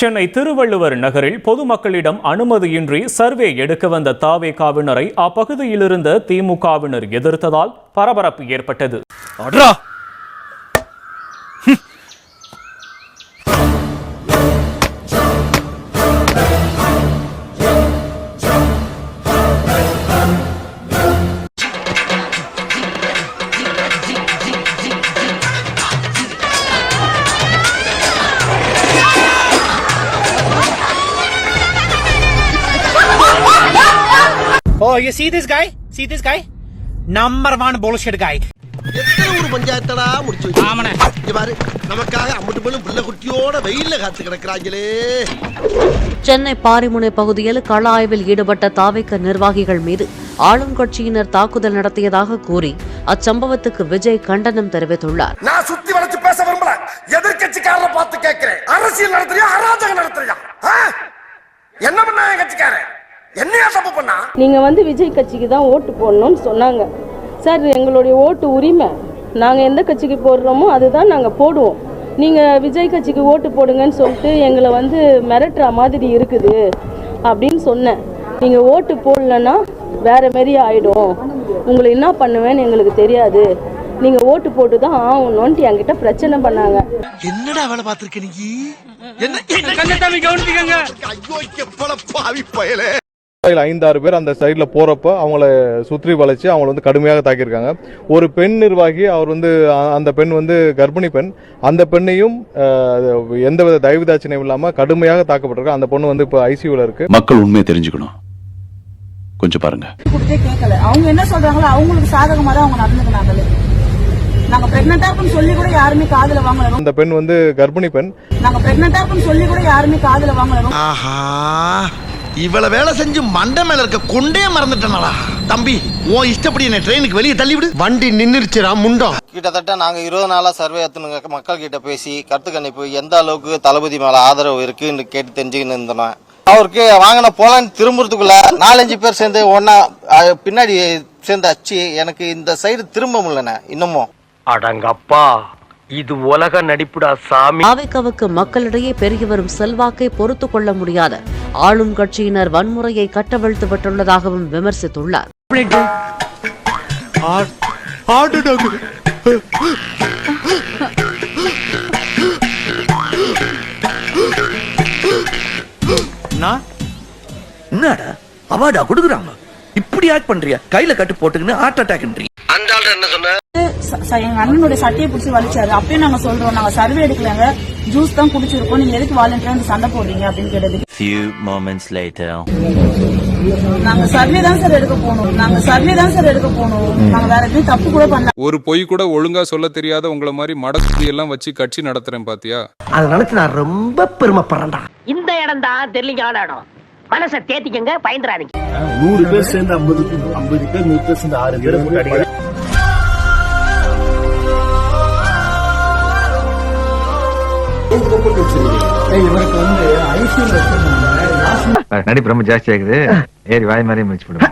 சென்னை திருவள்ளுவர் நகரில் பொதுமக்களிடம் அனுமதியின்றி சர்வே எடுக்க வந்த தாவேகாவினரை அப்பகுதியிலிருந்த திமுகவினர் எதிர்த்ததால் பரபரப்பு ஏற்பட்டது. Oh, you see this guy? See this guy? Number one bullshit guy. எத்தனை ஒரு பஞ்சாயத்தடா முடிச்சு வச்சு. ஆமாண்ணே. இங்க பாரு, நமக்காக அம்பட்டு போலும் புள்ள குட்டியோட வெயில்ல காத்து கிடக்குறாங்களே. சென்னை பாரிமுனை பகுதியில் கள ஆய்வில் ஈடுபட்ட தாவேக நிர்வாகிகள் மீது ஆளும் கட்சியினர் தாக்குதல் நடத்தியதாக கூறி அச்சம்பவத்துக்கு விஜய் கண்டனம் தெரிவித்துள்ளார். நான் சுத்தி வளைச்சு பேச விரும்பல. எதிர்க்கட்சிக்காரரை பார்த்து கேட்கிறேன். அரசியல் நடத்துறியா அராஜகம் நடத்துறியா? என்ன பண்ணா கட்சிக்காரன்? என்னையா தப்பு பண்ணா? நீங்க விஜய் கட்சிக்கு தான் ஓட்டு போடணும்னு சொன்னாங்க. சார், எங்களுடைய ஓட்டு உரிமை. நாங்கள் எந்த கட்சிக்கு போடுறோமோ அதுதான் நாங்கள் போடுவோம். நீங்கள் விஜய் கட்சிக்கு ஓட்டு போடுங்கன்னு சொல்லிட்டு எங்களை மிரட்டுற மாதிரி இருக்குது அப்படின்னு சொன்னேன். நீங்கள் ஓட்டு போடலன்னா வேற மாரி ஆகிடும், உங்களை என்ன பண்ணுவேன்னு எங்களுக்கு தெரியாது, நீங்கள் ஓட்டு போட்டு தான் ஆகணும்னு என்கிட்ட பிரச்சனை பண்ணாங்க. என்னடா வேலை பார்த்துருக்க நீ? என்ன 5-6 பேர் அந்த சைட்ல போறப்ப அவங்கள சுற்றி வளைச்சு அவங்கள கடுமையாக தாக்கியிருக்காங்க. ஒரு பெண் நிர்வாகி, அவர் அந்த பெண் கர்ப்பிணி பெண், அந்த பெண்ணையும் எந்தவித தயவுதாட்சியம் இல்லாம கடுமையாக தாக்கப்பட்டிருக்கு. அந்த பொண்ணு இப்ப ஐசியூல இருக்கு. மக்கள் உண்மையை தெரிஞ்சுக்கணும், கொஞ்சம் பாருங்க. அவங்க என்ன சொல்றாங்களோ அவங்களுக்கு சாதகமா தான் அவங்க நடந்துக்கிறாங்களே. நாங்க பிரெக்னன்ட்டா இருக்குன்னு சொல்லி கூட யாருமே காதுல வாங்கல. அந்த பெண் கர்ப்பிணி பெண். நாங்க பிரெக்னன்ட்டா இருக்குன்னு சொல்லி கூட யாருமே காதுல வாங்கல. ஆஹா, இவ்வளவு வேலை செஞ்சு மண்டை மேல இருக்க கொண்டே மறந்துட்டேனடா. தம்பி, உன் இஷ்டப்படி என்ன ட்ரெயினுக்கு வெளியே தள்ளிவிடு. வண்டி நின்னுருச்சுடா முண்டம். கிட்டத்தட்ட நாங்க 20 நாளா சர்வே எடுத்துனுங்க, மக்கள் கிட்ட பேசி கருத்து கணிப்பு எந்த அளவுக்கு தளபதி மேல ஆதரவு இருக்குன்னு கேட்டு தெரிஞ்சுக்கின்னு இருந்தோம். அவருக்கு வாங்கின போலான்னு திரும்புறதுக்குள்ள 4-5 பேர் சேர்ந்து ஒன்னா பின்னாடி சேர்ந்து அச்சு எனக்கு இந்த சைடு திரும்ப முடியலண்ணே இன்னமும். அடங்கப்பா, இது உலக நடிப்புடா சாமி. தாவேகாவுக்கு மக்களிடையே பெருகி வரும் செல்வாக்கை பொறுத்துக் கொள்ள முடியாத ஆளும் கட்சியினர் வன்முறையை கட்டவிழ்த்து விட்டுள்ளதாகவும் விமர்சித்துள்ளார். என்னடா அவார்டா கொடுக்குறாங்க, இப்படி ஆக்ட் பண்றியா? கையில கட்டு போட்டுக்கின்னு ஹார்ட் அட்டாக்ன்றீங்க. அந்த ஆள் என்ன சொன்ன? எங்க அண்ணனுடைய சட்டையை பிடிச்சி வலிச்சாரு. அப்பயும் நாங்க சொல்றோம், நாங்க சர்வே எடுக்கலங்க, ஜூஸ் தான் குடிச்சிருக்கோம், நீங்க எதுக்கு வாலண்டியரா சண்டை போடுறீங்க அப்படின்னு கேட்டது. Few moments later. நாங்க சர்வே தான் சார் எடுக்க போனோம். நாங்க வேற எதுவும் தப்பு கூட பண்ணல. ஒரு பொய் கூட ஒழுங்கா சொல்ல தெரியாத உங்கள மாதிரி மடக்குடி எல்லாம் வச்சு கட்சி நடத்துறேன் பாத்தியா? அத நினைச்சு நான் ரொம்ப பெருமைப்படுறேன்டா. இந்த இடம் தான் தெரியல இடம். மனசை தேத்திக்கங்க, பயந்துறாதீங்க. 100 பேர் சேர்ந்து 50 பேர் 100 பேர் சேர்ந்து 6 பேர் போட்டு அடிக்க. நடிப்பு ரொம்ப ஜாஸ்தி ஆகுது. ஏறி வாய் மாதிரி முயற்சி பண்ணுங்க.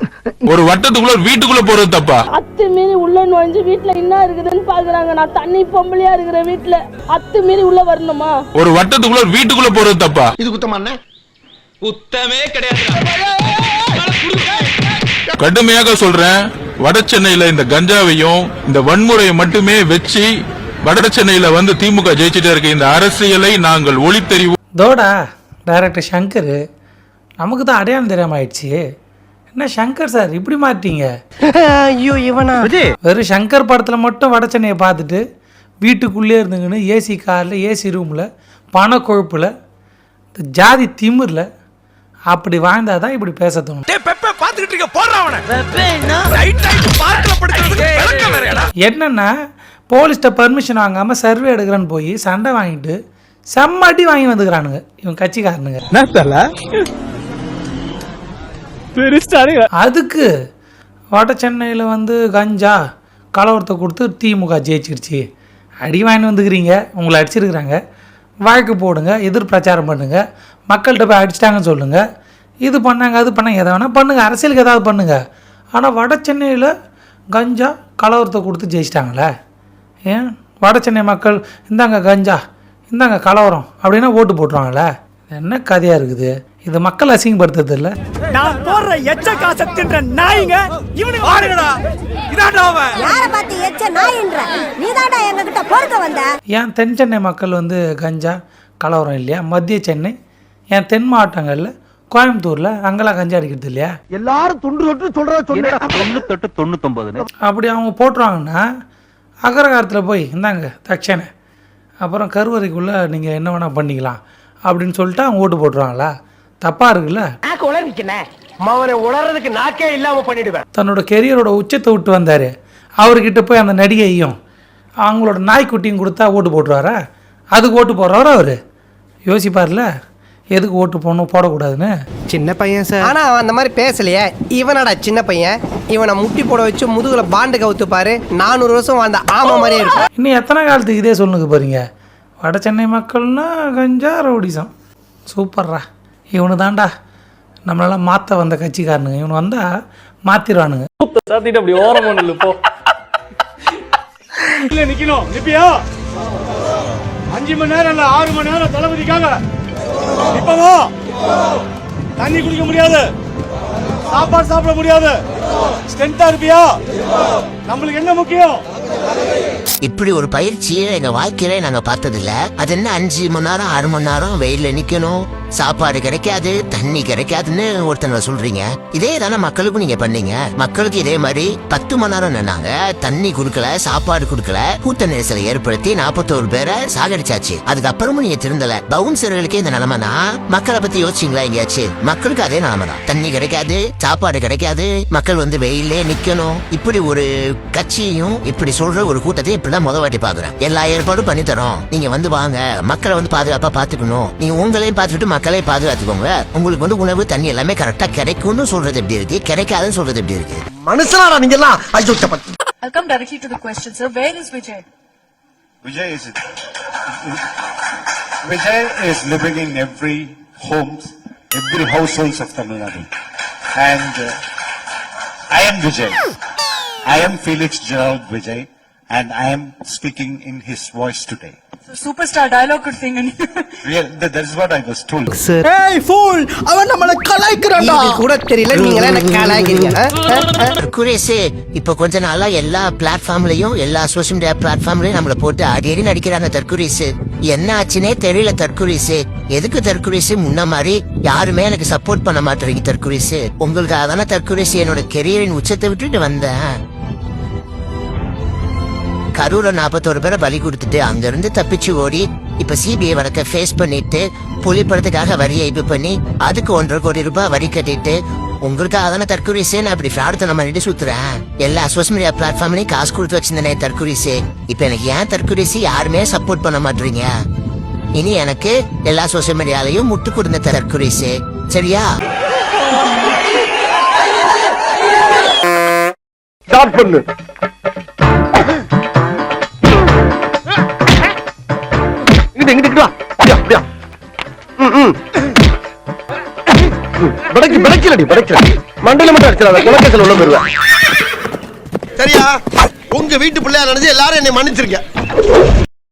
ஒரு வட்டத்துக்குள்ள வீட்டுக்குள்ள போறது தப்பா? அத்துமீறி உள்ள நுழைஞ்சு வீட்டுல என்ன இருக்குதுன்னு பாக்குறாங்க. நான் தண்ணி பொம்பளையா இருக்கிற வீட்டுல அத்துமீறி உள்ள வரணுமா? ஒரு வட்டத்துக்குள்ள வீட்டுக்குள்ள போறது தப்பா? இது குத்தமா? குத்தமே கிடையாது. கடுமையாக சொல்றேன், வட சென்னையில இந்த கஞ்சாவையும் இந்த வன்முறையை மட்டுமே வச்சு வட சென்னையில திமுக ஜெயிச்சுட்டே இருக்க இந்த அரசியலை நாங்கள் ஒளித்தறிவோம். தோடா டைரக்டர் சங்கர் நமக்கு தான் அடையாளம் தெரியாம ஆயிடுச்சு. என்ன சங்கர் சார் இப்படி மாட்டீங்க? ஐயோ இவனா? வெறும் சங்கர் படத்துல மட்டும் வட சென்னையை பார்த்துட்டு வீட்டுக்குள்ளே இருந்துங்கன்னு ஏசி காரில் ஏசி ரூமில் பண கொழுப்புல ஜாதி திமிரில் அப்படி வாழ்ந்தாதான் இப்படி பேச தோணும். என்னன்னா போலீஸ்ட பெர்மிஷன் வாங்காம சர்வே எடுக்கிறேன்னு போய் சண்டை வாங்கிட்டு செம்மட்டி வாங்கி வந்துக்கிறானுங்க இவன் கட்சிக்காரனுங்க. அதுக்கு வட சென்னையில் கஞ்சா கலவரத்தை கொடுத்து திமுக ஜெயிச்சிருச்சு, அடி வாங்கி வந்துக்கிறீங்க, உங்களை அடிச்சிருக்கிறாங்க, வழக்கு போடுங்க, எதிர் பிரச்சாரம் பண்ணுங்கள், மக்கள்கிட்ட போய் அடிச்சிட்டாங்கன்னு சொல்லுங்கள், இது பண்ணாங்க அது பண்ணாங்க, எதை வேணால் பண்ணுங்கள், அரசியலுக்கு ஏதாவது பண்ணுங்கள். ஆனால் வட சென்னையில் கஞ்சா கலவரத்தை கொடுத்து ஜெயிச்சிட்டாங்களே, ஏன் வட சென்னை மக்கள் இந்தாங்க கஞ்சா இந்தாங்க கலவரம் அப்படின்னா ஓட்டு போட்டுருவாங்களே? என்ன கதையாக இருக்குது இது? மக்கள் அசிங்கப்படுத்துறது இல்லை. நான் போடுற எச்ச காசை தின்ற நாய்ங்க இவனுக்கு வாடுங்கடா. இதான்டா அவன். யாரை பார்த்து எச்ச நாயின்ற? நீதான்டா எங்க கிட்ட பொறுக்க வந்த. ஏன் தென் சென்னை மக்கள் வந்து கஞ்சா கலவரம் இல்லையா? மத்திய சென்னை, ஏன் தென் மாவட்டங்களில், கோயம்புத்தூரில் அங்கெல்லாம் கஞ்சா அடிக்கிறது இல்லையா? எல்லாரும் துண்டு தொட்டு சொல்றத 98 அப்படி அவங்க போட்டுருவாங்கன்னா அகரகாரத்தில் போய் இந்தாங்க தட்சணை, அப்புறம் கருவறைக்குள்ளே நீங்கள் என்ன வேணால் பண்ணிக்கலாம் அப்படின்னு சொல்லிட்டு அவங்க ஓட்டு போட்டுருவாங்களா? தப்பாக இருக்குல்ல? அவனை உணர்றதுக்கு நாக்கே இல்லாம பண்ணிடுவேன். தன்னோட கெரியரோட உச்சத்தை விட்டு வந்தார், அவர்கிட்ட போய் அந்த நடிகையும் அவங்களோட நாய்க்குட்டியும் கொடுத்தா ஓட்டு போட்டுருவாரா? அதுக்கு ஓட்டு போடுறவரா அவர்? யோசிப்பார்ல எதுக்கு ஓட்டு போடணும் போடக்கூடாதுன்னு. சின்ன பையன் சார். ஆனா அவன் அந்த மாதிரி பேசலையே. இவனடா சின்ன பையன், இவனை முட்டி போட வச்சு முதுகுல பாண்டு கவுத்து பாரு, 400 வருஷம் வாழ்ந்த ஆமா மாதிரியே இருக்கும். இன்னும் எத்தனை காலத்துக்கு இதே சொல்லுங்க போறீங்க? வட சென்னை மக்கள்னா கஞ்சா ரவுடிசம். சூப்பர்ரா, இவனு தான்டா நம்மளெல்லாம் மாற்ற வந்த கட்சிக்காரனுங்க. இவனு வந்தால் மாற்றிடுவானுங்க. அப்படி ஓரம் ஒன்று போ. இல்ல நிக்கணும். நிப்பியா? 5 மணி நேரம் இல்ல 6 மணி நேரம் தளபதிக்காக இப்பவா தண்ணி குடிக்க முடியாது, சாப்பாடு சாப்பிட முடியாது. ஸ்ட்ரென்த்தா இருப்பியா? நம்மளுக்கு என்ன முக்கியம்? இப்படி ஒரு பயிற்சியை எங்க வாழ்க்கையில நாங்க பார்த்ததில்ல. அது என்ன 5 மணி நேரம் 6 மணி நேரம் வெயில்ல நிக்கணும், சாப்பாடு கிடைக்காது, தண்ணி கிடைக்காதுன்னு ஒருத்தங்க சொல்றீங்க. இதே தானே மக்களுக்கும் நீங்க பண்ணீங்க. மக்களுக்கு இதே மாதிரி 10 மணி நேரம் நின்னாங்க, தண்ணி கொடுக்கல, சாப்பாடு கொடுக்கல, கூட்ட நெரிசலை ஏற்படுத்தி 41 பேரை சாகடிச்சாச்சு. அதுக்கப்புறமும் நீங்க திருந்தல. பவுன்சர்களுக்கே இந்த நிலைமைனா மக்களை பத்தி யோசிச்சீங்களா எங்கேயாச்சும்? மக்களுக்கு அதே நிலைமை தான். தண்ணி கிடைக்காது, சாப்பாடு கிடைக்காது, மக்கள் வந்து வெயிலே நிக்கணும். இப்படி ஒரு கட்சியையும் இப்படி சொல்ற ஒரு கூட்டத்தை இப்படிதான் முத வாட்டி பாக்குறேன். எல்லா ஏற்பாடும் பண்ணி தரோம், நீங்க வந்து வாங்க, மக்களை வந்து பாதுகாப்பா பாத்துக்கணும், நீங்க உங்களையும் பார்த்துட்டு மக்களை பாதுகாத்துக்கோங்க, உங்களுக்கு வந்து உணவு தண்ணி எல்லாமே கரெக்டா கிடைக்கும்னு சொல்றது எப்படி இருக்கு, கிடைக்காதுன்னு சொல்றது எப்படி இருக்கு? மனுஷனாடா நீங்க எல்லாம். I'll come directly to the question, sir. Where is Vijay? Vijay is living in every homes, every households of Tamil Nadu. And I am Vijay. I am Felix Gerald Vijay, and I am speaking in his voice today. So superstar dialogue could sing and That is what I was told. Hey fool, அவன் நம்மள கலாய்க்கறான்டா. இது கூட தெரியல, நீங்களே என்ன கலாய்க்கிறீங்க? குரேசே, இப்ப கொஞ்ச நாளா எல்லா பிளாட்ஃபார்ம்லயும், எல்லா சோசியல் மீடியா பிளாட்ஃபார்ம்லயும் நம்மள போட்டு அடி நடிக்கிறாங்க தற்குறிசு. என்ன ஆச்சுனே தெரியல தற்குறிசு. எதுக்கு தற்குறிசு? முன்ன மாதிரி யாருமே எனக்கு சப்போர்ட் பண்ண மாட்டேறீங்க தற்குறிசு. உங்களுக்காக தானே தற்குறிசு என்னோட கெரியரின் உச்சத்தை விட்டுட்டு வந்தேன். கரூர 41 பேரை பலி கொடுத்துட்டு அங்கிருந்து தப்பிச்சு ஓடி இப்ப சிபிஐ வழக்க ஃபேஸ் பண்ணிட்டு புலி படத்துக்காக வரி ஐப்பு பண்ணி அதுக்கு 1.5 கோடி ரூபாய் வரி கட்டிட்டு உங்களுக்காக தானே தற்குறிசே நான் இப்படி ஃப்ராடுத்தனம் பண்ணிட்டு சுத்துறேன். எல்லா சோசியல் மீடியா பிளாட்ஃபார்ம்லயும் காசு கொடுத்து வச்சிருந்தேனே தற்குறிசே. இப்ப எனக்கு ஏன் தற்குறிசு யாருமே சப்போர்ட் பண்ண மாட்டீங்க? இனி எனக்கு எல்லா சோசியல் மீடியாலையும் முட்டு கொடுத்த தற்குறிசே, சரியா? ஸ்டார்ட் பண்ணு. மண்டையில மட்டும் அடிச்சிடாத, குலக்கேசல் உள்ள போயிருவேன். சரியா? உங்க வீட்டு பிள்ளையா நினைச்சு எல்லாரும் என்னை மன்னிச்சிருக்க.